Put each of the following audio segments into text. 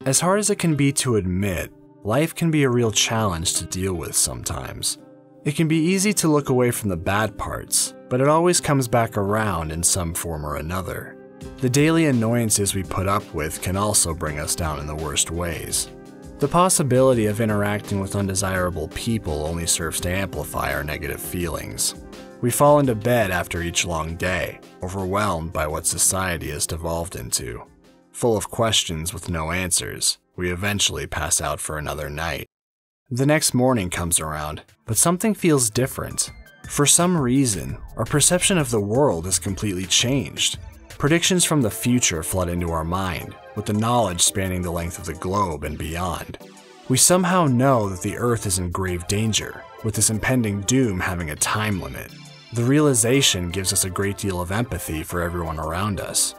As hard as it can be to admit, life can be a real challenge to deal with sometimes. It can be easy to look away from the bad parts, but it always comes back around in some form or another. The daily annoyances we put up with can also bring us down in the worst ways. The possibility of interacting with undesirable people only serves to amplify our negative feelings. We fall into bed after each long day, overwhelmed by what society has devolved into. Full of questions with no answers, we eventually pass out for another night. The next morning comes around, but something feels different. For some reason, our perception of the world has completely changed. Predictions from the future flood into our mind, with the knowledge spanning the length of the globe and beyond. We somehow know that the Earth is in grave danger, with this impending doom having a time limit. The realization gives us a great deal of empathy for everyone around us.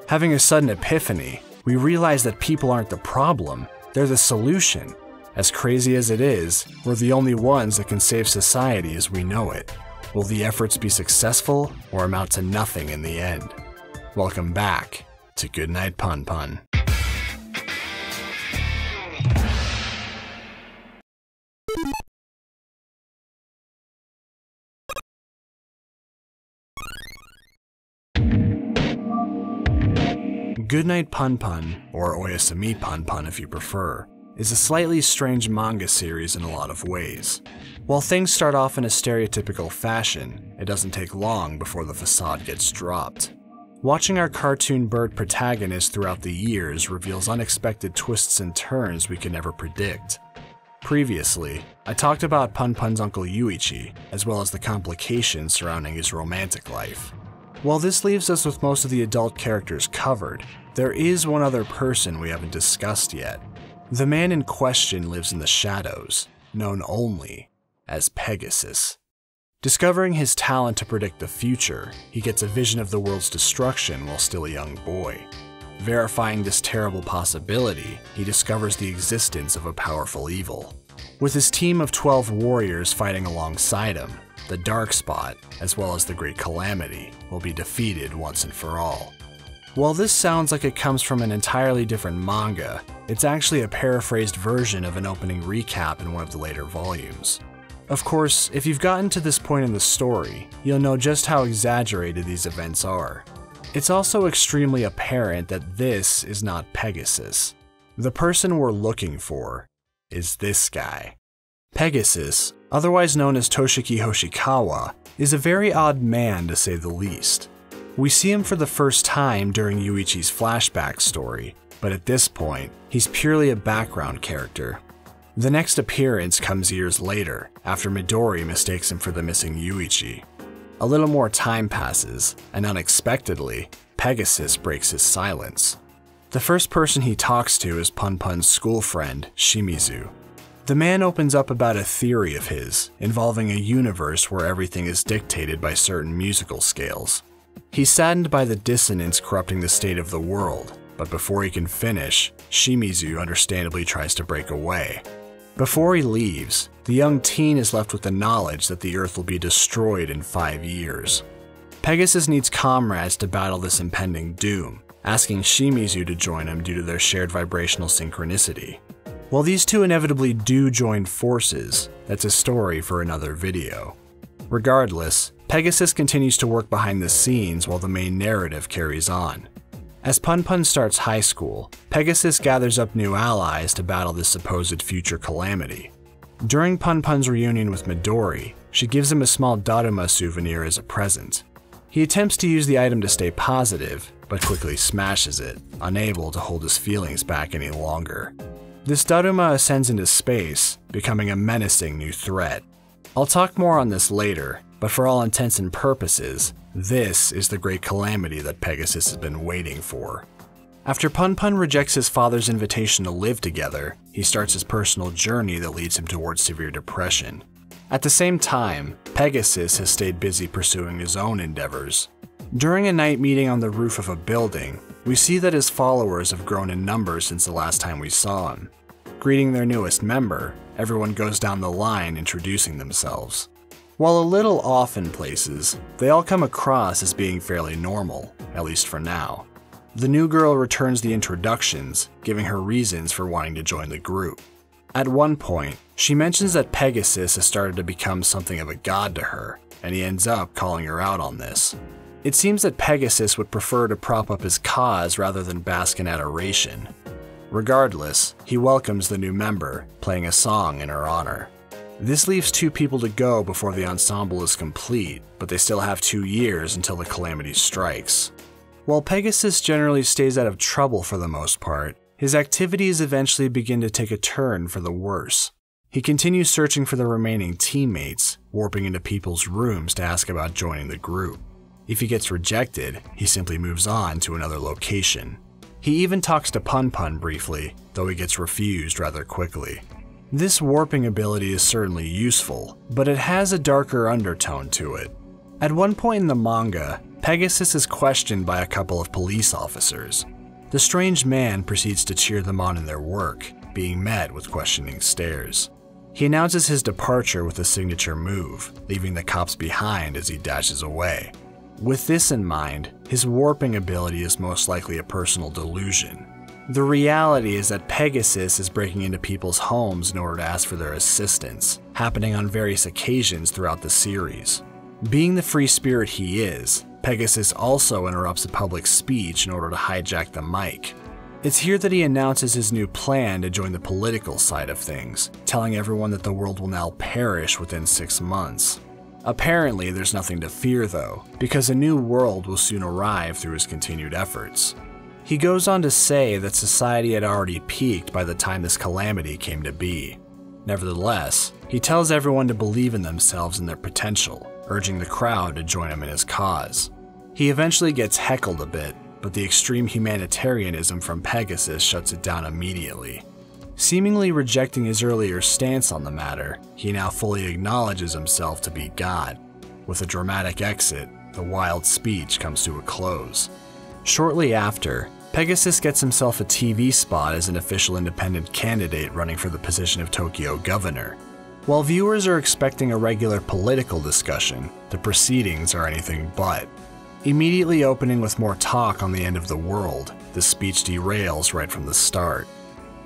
Having a sudden epiphany, we realize that people aren't the problem, they're the solution. As crazy as it is, we're the only ones that can save society as we know it. Will the efforts be successful or amount to nothing in the end? Welcome back to Goodnight Punpun. Goodnight Punpun, or Oyasumi Punpun if you prefer, is a slightly strange manga series in a lot of ways. While things start off in a stereotypical fashion, it doesn't take long before the facade gets dropped. Watching our cartoon bird protagonist throughout the years reveals unexpected twists and turns we could never predict. Previously, I talked about Punpun's uncle Yuichi, as well as the complications surrounding his romantic life. While this leaves us with most of the adult characters covered, there is one other person we haven't discussed yet. The man in question lives in the shadows, known only as Pegasus. Discovering his talent to predict the future, he gets a vision of the world's destruction while still a young boy. Verifying this terrible possibility, he discovers the existence of a powerful evil. With his team of 12 warriors fighting alongside him, the Dark Spot, as well as the Great Calamity, will be defeated once and for all. While this sounds like it comes from an entirely different manga, it's actually a paraphrased version of an opening recap in one of the later volumes. Of course, if you've gotten to this point in the story, you'll know just how exaggerated these events are. It's also extremely apparent that this is not Pegasus. The person we're looking for is this guy. Pegasus, otherwise known as Toshiki Hoshikawa, is a very odd man to say the least. We see him for the first time during Yuichi's flashback story, but at this point, he's purely a background character. The next appearance comes years later, after Midori mistakes him for the missing Yuichi. A little more time passes, and unexpectedly, Pegasus breaks his silence. The first person he talks to is Punpun's school friend, Shimizu. The man opens up about a theory of his, involving a universe where everything is dictated by certain musical scales. He's saddened by the dissonance corrupting the state of the world, but before he can finish, Shimizu understandably tries to break away. Before he leaves, the young teen is left with the knowledge that the Earth will be destroyed in 5 years. Pegasus needs comrades to battle this impending doom, asking Shimizu to join him due to their shared vibrational synchronicity. While these two inevitably do join forces, that's a story for another video. Regardless, Pegasus continues to work behind the scenes while the main narrative carries on. As Punpun starts high school, Pegasus gathers up new allies to battle this supposed future calamity. During Punpun's reunion with Midori, she gives him a small Daruma souvenir as a present. He attempts to use the item to stay positive, but quickly smashes it, unable to hold his feelings back any longer. This Daruma ascends into space, becoming a menacing new threat. I'll talk more on this later, but for all intents and purposes, this is the great calamity that Pegasus has been waiting for. After Punpun rejects his father's invitation to live together, he starts his personal journey that leads him towards severe depression. At the same time, Pegasus has stayed busy pursuing his own endeavors. During a night meeting on the roof of a building, we see that his followers have grown in numbers since the last time we saw him. Greeting their newest member, everyone goes down the line introducing themselves. While a little off in places, they all come across as being fairly normal, at least for now. The new girl returns the introductions, giving her reasons for wanting to join the group. At one point, she mentions that Pegasus has started to become something of a god to her, and he ends up calling her out on this. It seems that Pegasus would prefer to prop up his cause rather than bask in adoration. Regardless, he welcomes the new member, playing a song in her honor. This leaves 2 people to go before the ensemble is complete, but they still have 2 years until the calamity strikes. While Pegasus generally stays out of trouble for the most part, his activities eventually begin to take a turn for the worse. He continues searching for the remaining teammates, warping into people's rooms to ask about joining the group. If he gets rejected, he simply moves on to another location. He even talks to Punpun briefly, though he gets refused rather quickly. This warping ability is certainly useful, but it has a darker undertone to it. At one point in the manga, Pegasus is questioned by a couple of police officers. The strange man proceeds to cheer them on in their work, being met with questioning stares. He announces his departure with a signature move, leaving the cops behind as he dashes away. With this in mind, his warping ability is most likely a personal delusion. The reality is that Pegasus is breaking into people's homes in order to ask for their assistance, happening on various occasions throughout the series. Being the free spirit he is, Pegasus also interrupts a public speech in order to hijack the mic. It's here that he announces his new plan to join the political side of things, telling everyone that the world will now perish within 6 months. Apparently, there's nothing to fear though, because a new world will soon arrive through his continued efforts. He goes on to say that society had already peaked by the time this calamity came to be. Nevertheless, he tells everyone to believe in themselves and their potential, urging the crowd to join him in his cause. He eventually gets heckled a bit, but the extreme humanitarianism from Pegasus shuts it down immediately. Seemingly rejecting his earlier stance on the matter, he now fully acknowledges himself to be God. With a dramatic exit, the wild speech comes to a close. Shortly after, Pegasus gets himself a TV spot as an official independent candidate running for the position of Tokyo governor. While viewers are expecting a regular political discussion, the proceedings are anything but. Immediately opening with more talk on the end of the world, the speech derails right from the start.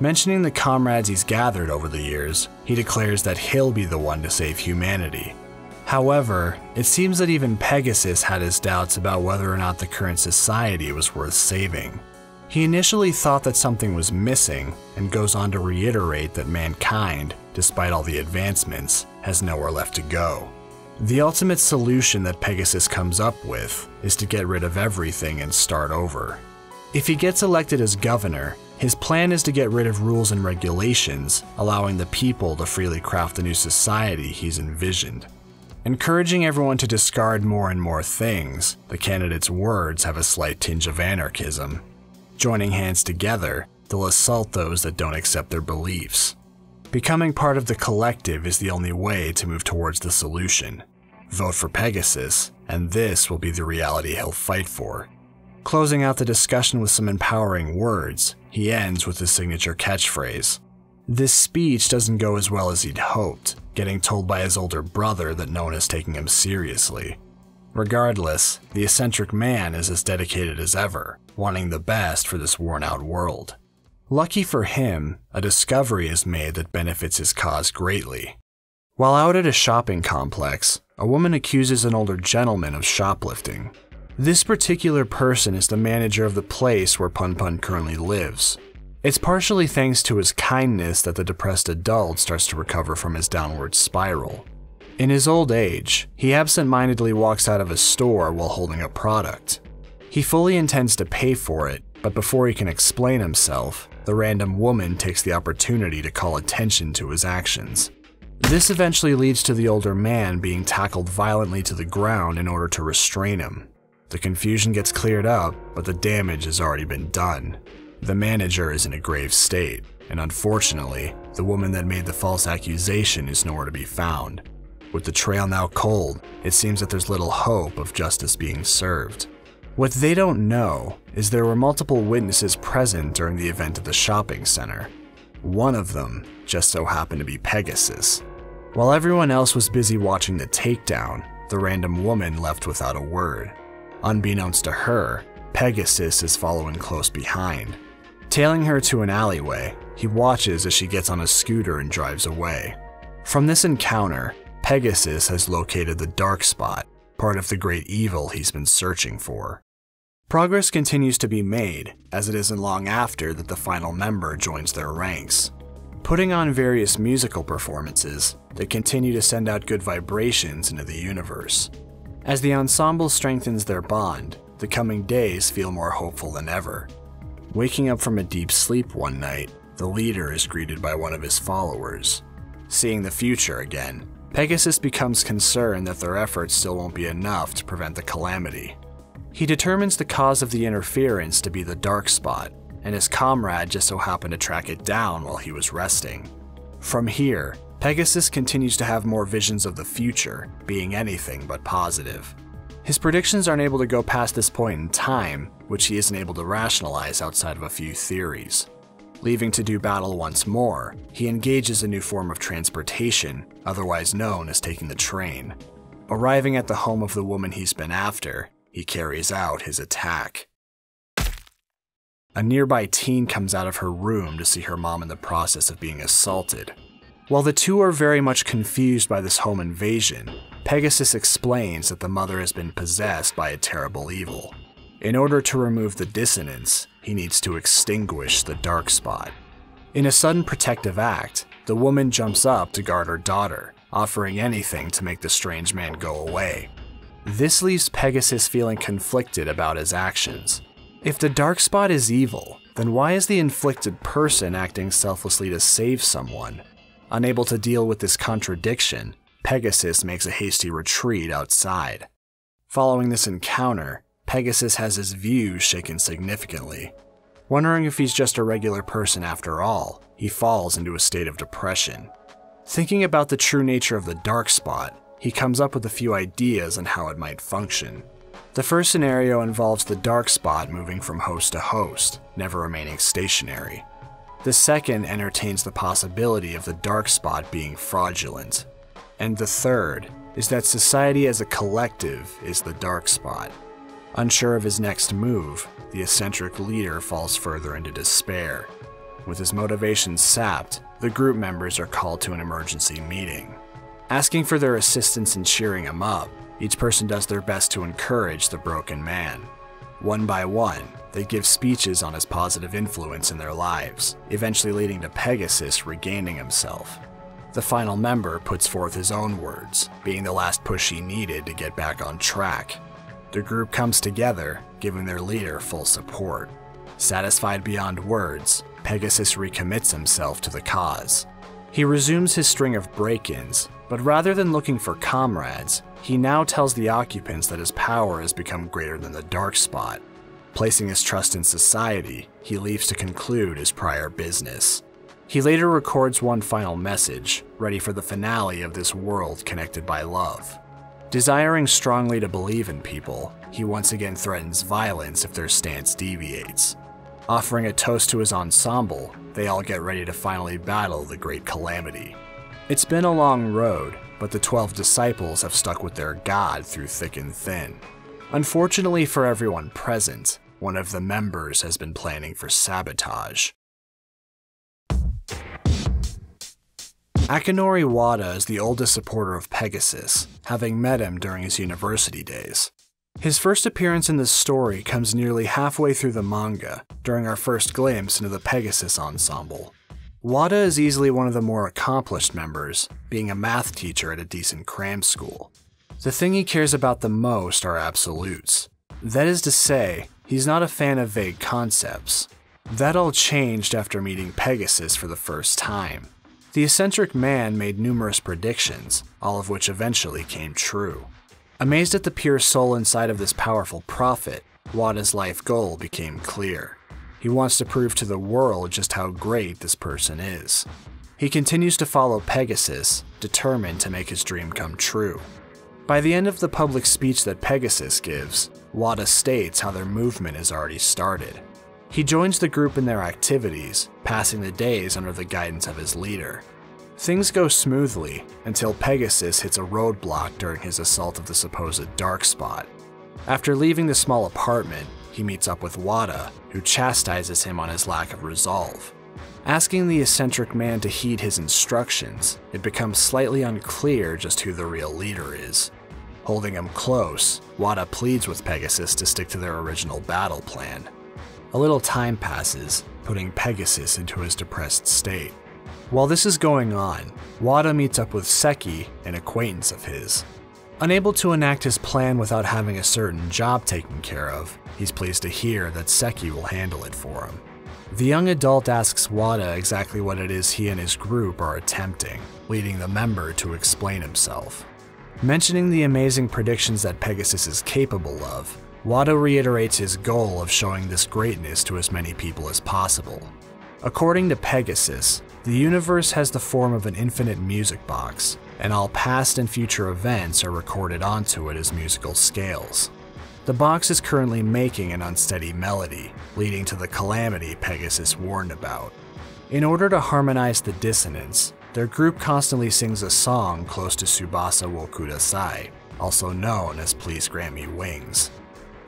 Mentioning the comrades he's gathered over the years, he declares that he'll be the one to save humanity. However, it seems that even Pegasus had his doubts about whether or not the current society was worth saving. He initially thought that something was missing, and goes on to reiterate that mankind, despite all the advancements, has nowhere left to go. The ultimate solution that Pegasus comes up with is to get rid of everything and start over. If he gets elected as governor, his plan is to get rid of rules and regulations, allowing the people to freely craft the new society he's envisioned. Encouraging everyone to discard more and more things, the candidate's words have a slight tinge of anarchism. Joining hands together, they'll assault those that don't accept their beliefs. Becoming part of the collective is the only way to move towards the solution. Vote for Pegasus, and this will be the reality he'll fight for. Closing out the discussion with some empowering words, he ends with his signature catchphrase. This speech doesn't go as well as he'd hoped, getting told by his older brother that no one is taking him seriously. Regardless, the eccentric man is as dedicated as ever, wanting the best for this worn-out world. Lucky for him, a discovery is made that benefits his cause greatly. While out at a shopping complex, a woman accuses an older gentleman of shoplifting. This particular person is the manager of the place where Punpun currently lives. It's partially thanks to his kindness that the depressed adult starts to recover from his downward spiral. In his old age, he absent-mindedly walks out of a store while holding a product. He fully intends to pay for it, but before he can explain himself, the random woman takes the opportunity to call attention to his actions. This eventually leads to the older man being tackled violently to the ground in order to restrain him. The confusion gets cleared up, but the damage has already been done. The manager is in a grave state, and unfortunately, the woman that made the false accusation is nowhere to be found. With the trail now cold, it seems that there's little hope of justice being served. What they don't know is there were multiple witnesses present during the event at the shopping center. One of them just so happened to be Pegasus. While everyone else was busy watching the takedown, the random woman left without a word. Unbeknownst to her, Pegasus is following close behind. Tailing her to an alleyway, he watches as she gets on a scooter and drives away. From this encounter, Pegasus has located the dark spot, part of the great evil he's been searching for. Progress continues to be made, as it isn't long after that the final member joins their ranks. Putting on various musical performances, they continue to send out good vibrations into the universe. As the ensemble strengthens their bond, the coming days feel more hopeful than ever. Waking up from a deep sleep one night, the leader is greeted by one of his followers. Seeing the future again, Pegasus becomes concerned that their efforts still won't be enough to prevent the calamity. He determines the cause of the interference to be the dark spot, and his comrade just so happened to track it down while he was resting. From here, Pegasus continues to have more visions of the future, being anything but positive. His predictions aren't able to go past this point in time, which he isn't able to rationalize outside of a few theories. Leaving to do battle once more, he engages a new form of transportation, otherwise known as taking the train. Arriving at the home of the woman he's been after, he carries out his attack. A nearby teen comes out of her room to see her mom in the process of being assaulted. While the two are very much confused by this home invasion, Pegasus explains that the mother has been possessed by a terrible evil. In order to remove the dissonance, he needs to extinguish the dark spot. In a sudden protective act, the woman jumps up to guard her daughter, offering anything to make the strange man go away. This leaves Pegasus feeling conflicted about his actions. If the dark spot is evil, then why is the inflicted person acting selflessly to save someone? Unable to deal with this contradiction, Pegasus makes a hasty retreat outside. Following this encounter, Pegasus has his views shaken significantly. Wondering if he's just a regular person after all, he falls into a state of depression. Thinking about the true nature of the dark spot, he comes up with a few ideas on how it might function. The first scenario involves the dark spot moving from host to host, never remaining stationary. The second entertains the possibility of the dark spot being fraudulent. And the third is that society as a collective is the dark spot. Unsure of his next move, the eccentric leader falls further into despair. With his motivation sapped, the group members are called to an emergency meeting. Asking for their assistance in cheering him up, each person does their best to encourage the broken man. One by one, they give speeches on his positive influence in their lives, eventually leading to Pegasus regaining himself. The final member puts forth his own words, being the last push he needed to get back on track. The group comes together, giving their leader full support. Satisfied beyond words, Pegasus recommits himself to the cause. He resumes his string of break-ins, but rather than looking for comrades, he now tells the occupants that his power has become greater than the dark spot. Placing his trust in society, he leaves to conclude his prior business. He later records one final message, ready for the finale of this world connected by love. Desiring strongly to believe in people, he once again threatens violence if their stance deviates. Offering a toast to his ensemble, they all get ready to finally battle the great calamity. It's been a long road, but the 12 disciples have stuck with their god through thick and thin. Unfortunately for everyone present, one of the members has been planning for sabotage. Akinori Wada is the oldest supporter of Pegasus, having met him during his university days. His first appearance in this story comes nearly halfway through the manga, during our first glimpse into the Pegasus ensemble. Wada is easily one of the more accomplished members, being a math teacher at a decent cram school. The thing he cares about the most are absolutes. That is to say, he's not a fan of vague concepts. That all changed after meeting Pegasus for the first time. The eccentric man made numerous predictions, all of which eventually came true. Amazed at the pure soul inside of this powerful prophet, Wada's life goal became clear. He wants to prove to the world just how great this person is. He continues to follow Pegasus, determined to make his dream come true. By the end of the public speech that Pegasus gives, Wada states how their movement has already started. He joins the group in their activities, passing the days under the guidance of his leader. Things go smoothly until Pegasus hits a roadblock during his assault of the supposed dark spot. After leaving the small apartment, he meets up with Wada, who chastises him on his lack of resolve. Asking the eccentric man to heed his instructions, it becomes slightly unclear just who the real leader is. Holding him close, Wada pleads with Pegasus to stick to their original battle plan. A little time passes, putting Pegasus into his depressed state. While this is going on, Wada meets up with Seki, an acquaintance of his. Unable to enact his plan without having a certain job taken care of, he's pleased to hear that Seki will handle it for him. The young adult asks Wada exactly what it is he and his group are attempting, leading the member to explain himself. Mentioning the amazing predictions that Pegasus is capable of, Wada reiterates his goal of showing this greatness to as many people as possible. According to Pegasus, the universe has the form of an infinite music box, and all past and future events are recorded onto it as musical scales. The box is currently making an unsteady melody, leading to the calamity Pegasus warned about. In order to harmonize the dissonance, their group constantly sings a song close to Tsubasa wo Kudasai, also known as Please Grant Me Wings.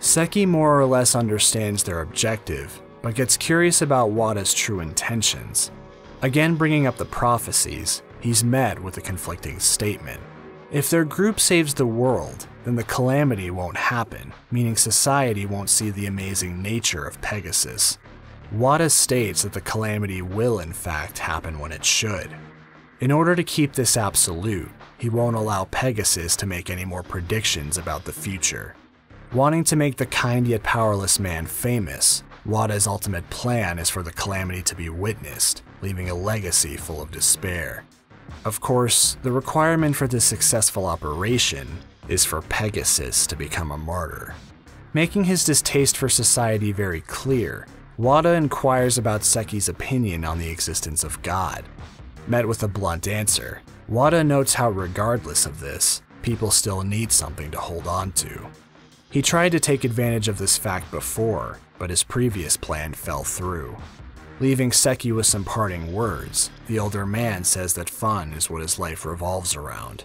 Seki more or less understands their objective, but gets curious about Wada's true intentions. Again bringing up the prophecies, he's met with a conflicting statement. If their group saves the world, then the calamity won't happen, meaning society won't see the amazing nature of Pegasus. Wada states that the calamity will in fact happen when it should. In order to keep this absolute, he won't allow Pegasus to make any more predictions about the future. Wanting to make the kind yet powerless man famous, Wada's ultimate plan is for the calamity to be witnessed, leaving a legacy full of despair. Of course, the requirement for this successful operation is for Pegasus to become a martyr. Making his distaste for society very clear, Wada inquires about Seki's opinion on the existence of God. Met with a blunt answer, Wada notes how regardless of this, people still need something to hold on to. He tried to take advantage of this fact before, but his previous plan fell through. Leaving Seki with some parting words, the older man says that fun is what his life revolves around.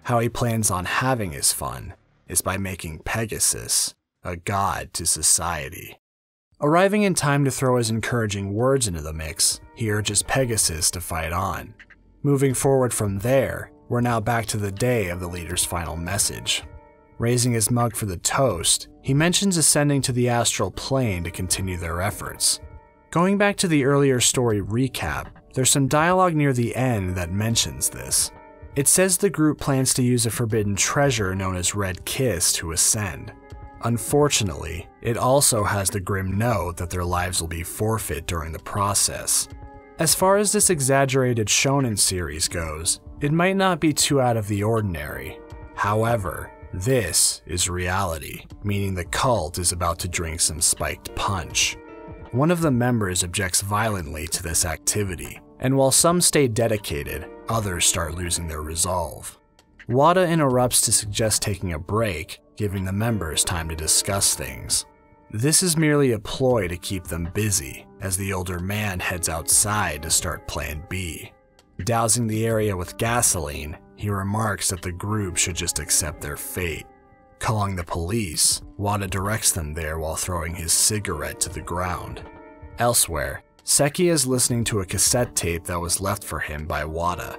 How he plans on having his fun is by making Pegasus a god to society. Arriving in time to throw his encouraging words into the mix, he urges Pegasus to fight on. Moving forward from there, we're now back to the day of the leader's final message. Raising his mug for the toast, he mentions ascending to the astral plane to continue their efforts. Going back to the earlier story recap, there's some dialogue near the end that mentions this. It says the group plans to use a forbidden treasure known as Red Kiss to ascend. Unfortunately, it also has the grim note that their lives will be forfeit during the process. As far as this exaggerated shonen series goes, it might not be too out of the ordinary. However, this is reality, meaning the cult is about to drink some spiked punch. One of the members objects violently to this activity, and while some stay dedicated, others start losing their resolve. Wada interrupts to suggest taking a break, giving the members time to discuss things. This is merely a ploy to keep them busy, as the older man heads outside to start Plan B. Dousing the area with gasoline, he remarks that the group should just accept their fate. Calling the police, Wada directs them there while throwing his cigarette to the ground. Elsewhere, Seki is listening to a cassette tape that was left for him by Wada.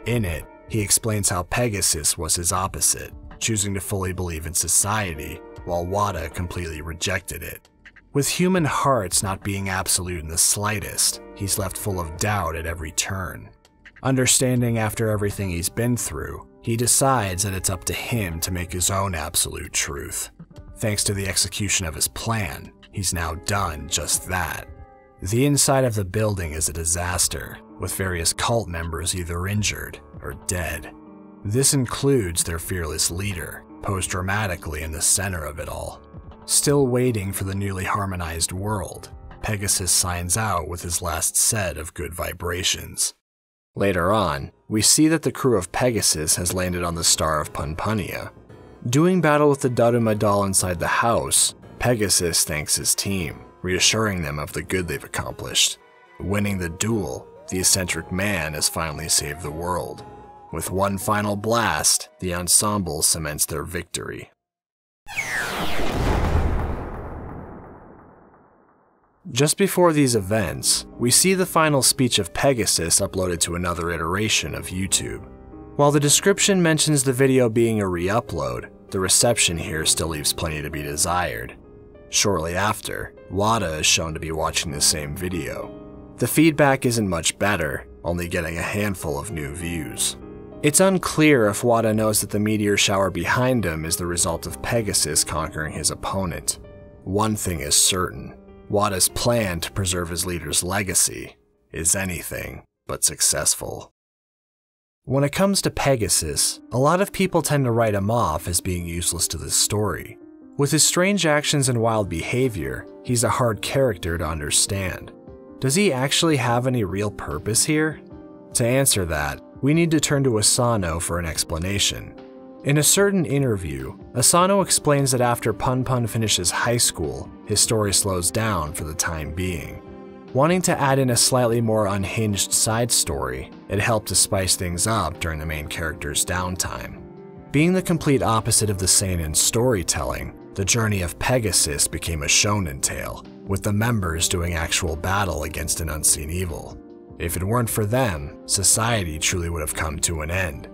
In it, he explains how Pegasus was his opposite, choosing to fully believe in society, while Wada completely rejected it. With human hearts not being absolute in the slightest, he's left full of doubt at every turn. Understanding after everything he's been through, he decides that it's up to him to make his own absolute truth. Thanks to the execution of his plan, he's now done just that. The inside of the building is a disaster, with various cult members either injured or dead. This includes their fearless leader, posed dramatically in the center of it all. Still waiting for the newly harmonized world, Pegasus signs out with his last set of good vibrations. Later on, we see that the crew of Pegasus has landed on the star of Punpunia. Doing battle with the Daruma doll inside the house, Pegasus thanks his team, reassuring them of the good they've accomplished. Winning the duel, the eccentric man has finally saved the world. With one final blast, the ensemble cements their victory. Just before these events, we see the final speech of Pegasus uploaded to another iteration of YouTube. While the description mentions the video being a re-upload, the reception here still leaves plenty to be desired. Shortly after, Wada is shown to be watching the same video. The feedback isn't much better, only getting a handful of new views. It's unclear if Wada knows that the meteor shower behind him is the result of Pegasus conquering his opponent. One thing is certain, Wada's plan to preserve his leader's legacy is anything but successful. When it comes to Pegasus, a lot of people tend to write him off as being useless to this story. With his strange actions and wild behavior, he's a hard character to understand. Does he actually have any real purpose here? To answer that, we need to turn to Asano for an explanation. In a certain interview, Asano explains that after Punpun finishes high school, his story slows down for the time being. Wanting to add in a slightly more unhinged side story, it helped to spice things up during the main character's downtime. Being the complete opposite of the seinen storytelling, the journey of Pegasus became a shonen tale, with the members doing actual battle against an unseen evil. If it weren't for them, society truly would have come to an end.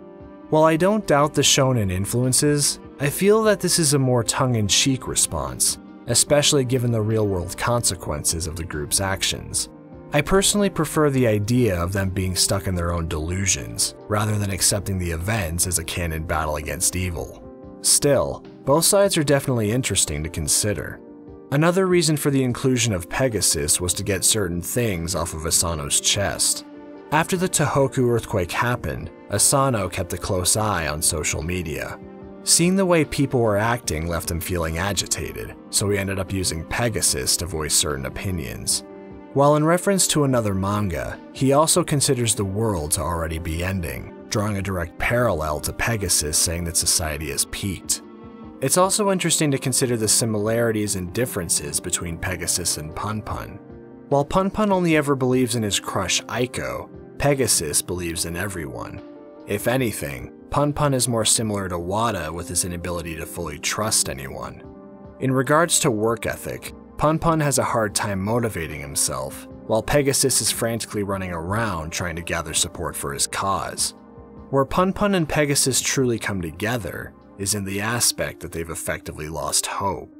While I don't doubt the shonen influences, I feel that this is a more tongue-in-cheek response, especially given the real-world consequences of the group's actions. I personally prefer the idea of them being stuck in their own delusions, rather than accepting the events as a canon battle against evil. Still, both sides are definitely interesting to consider. Another reason for the inclusion of Pegasus was to get certain things off of Asano's chest. After the Tohoku earthquake happened, Asano kept a close eye on social media. Seeing the way people were acting left him feeling agitated, so he ended up using Pegasus to voice certain opinions. While in reference to another manga, he also considers the world to already be ending, drawing a direct parallel to Pegasus saying that society has peaked. It's also interesting to consider the similarities and differences between Pegasus and Punpun. While Punpun only ever believes in his crush Aiko, Pegasus believes in everyone. If anything, Punpun is more similar to Wada with his inability to fully trust anyone. In regards to work ethic, Punpun has a hard time motivating himself, while Pegasus is frantically running around trying to gather support for his cause. Where Punpun and Pegasus truly come together is in the aspect that they've effectively lost hope.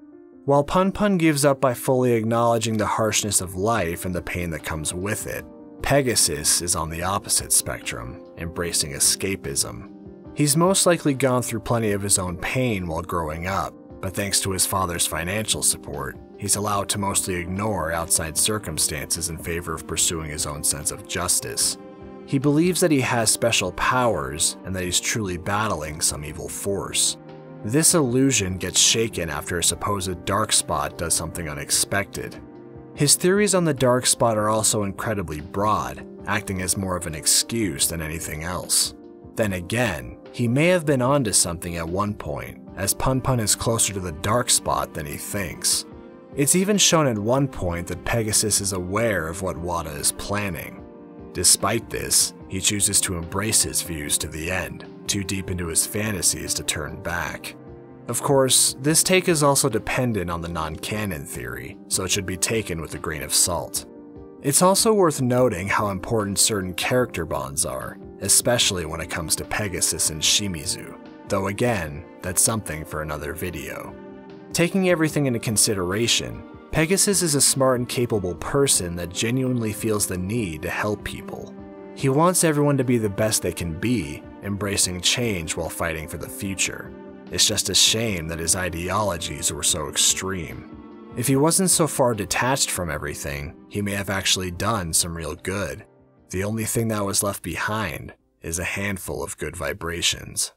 While Punpun gives up by fully acknowledging the harshness of life and the pain that comes with it, Pegasus is on the opposite spectrum, embracing escapism. He's most likely gone through plenty of his own pain while growing up, but thanks to his father's financial support, he's allowed to mostly ignore outside circumstances in favor of pursuing his own sense of justice. He believes that he has special powers and that he's truly battling some evil force. This illusion gets shaken after a supposed dark spot does something unexpected. His theories on the dark spot are also incredibly broad, acting as more of an excuse than anything else. Then again, he may have been onto something at one point, as Punpun is closer to the dark spot than he thinks. It's even shown at one point that Pegasus is aware of what Wada is planning. Despite this, he chooses to embrace his views to the end, too deep into his fantasies to turn back. Of course, this take is also dependent on the non-canon theory, so it should be taken with a grain of salt. It's also worth noting how important certain character bonds are, especially when it comes to Pegasus and Shimizu, though again, that's something for another video. Taking everything into consideration, Pegasus is a smart and capable person that genuinely feels the need to help people. He wants everyone to be the best they can be, embracing change while fighting for the future. It's just a shame that his ideologies were so extreme. If he wasn't so far detached from everything, he may have actually done some real good. The only thing that was left behind is a handful of good vibrations.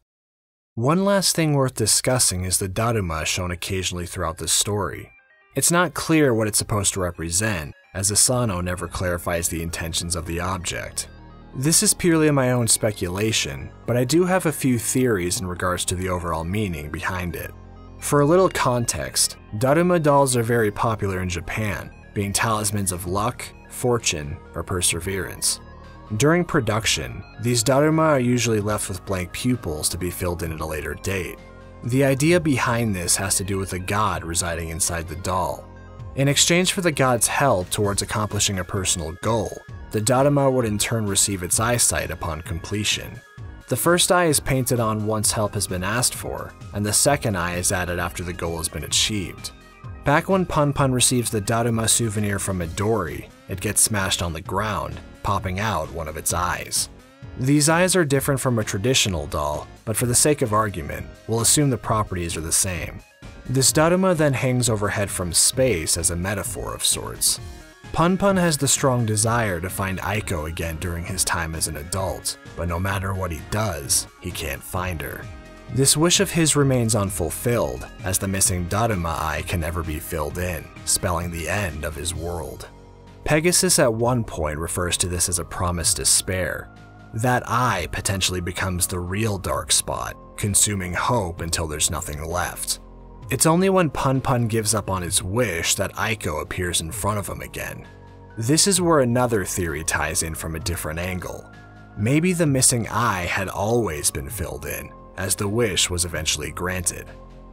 One last thing worth discussing is the Daruma shown occasionally throughout the story. It's not clear what it's supposed to represent, as Asano never clarifies the intentions of the object. This is purely my own speculation, but I do have a few theories in regards to the overall meaning behind it. For a little context, Daruma dolls are very popular in Japan, being talismans of luck, fortune, or perseverance. During production, these Daruma are usually left with blank pupils to be filled in at a later date. The idea behind this has to do with a god residing inside the doll. In exchange for the god's help towards accomplishing a personal goal, the Datuma would in turn receive its eyesight upon completion. The first eye is painted on once help has been asked for, and the second eye is added after the goal has been achieved. Back when Punpun receives the Datuma souvenir from Midori, it gets smashed on the ground, popping out one of its eyes. These eyes are different from a traditional doll, but for the sake of argument, we'll assume the properties are the same. This Datuma then hangs overhead from space as a metaphor of sorts. Punpun has the strong desire to find Aiko again during his time as an adult, but no matter what he does, he can't find her. This wish of his remains unfulfilled, as the missing Datuma eye can never be filled in, spelling the end of his world. Pegasus at one point refers to this as a promised despair. That eye potentially becomes the real dark spot, consuming hope until there's nothing left. It's only when Punpun gives up on his wish that Aiko appears in front of him again. This is where another theory ties in from a different angle. Maybe the missing eye had always been filled in, as the wish was eventually granted.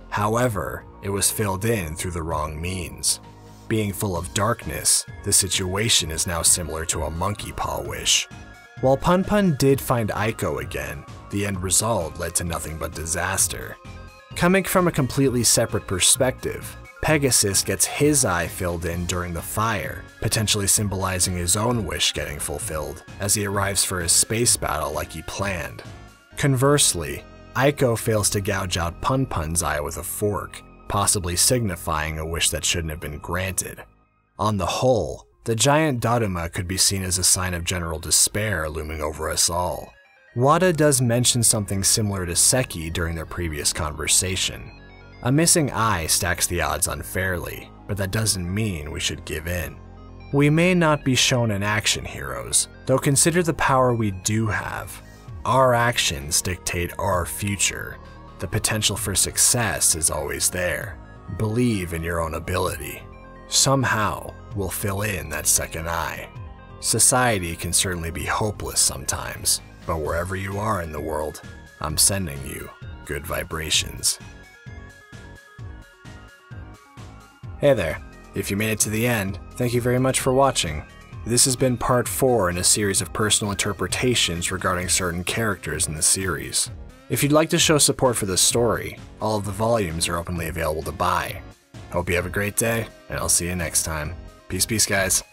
However, it was filled in through the wrong means. Being full of darkness, the situation is now similar to a monkey paw wish. While Punpun did find Aiko again, the end result led to nothing but disaster. Coming from a completely separate perspective, Pegasus gets his eye filled in during the fire, potentially symbolizing his own wish getting fulfilled as he arrives for his space battle like he planned. Conversely, Aiko fails to gouge out Punpun's eye with a fork, possibly signifying a wish that shouldn't have been granted. On the whole, the giant Datuma could be seen as a sign of general despair looming over us all. Wada does mention something similar to Seki during their previous conversation. A missing eye stacks the odds unfairly, but that doesn't mean we should give in. We may not be shown in action heroes, though consider the power we do have. Our actions dictate our future. The potential for success is always there. Believe in your own ability. Somehow, we'll fill in that second eye. Society can certainly be hopeless sometimes, but wherever you are in the world, I'm sending you good vibrations. Hey there, if you made it to the end, thank you very much for watching. This has been part 4 in a series of personal interpretations regarding certain characters in the series. If you'd like to show support for this story, all of the volumes are openly available to buy. Hope you have a great day, and I'll see you next time. Peace, guys.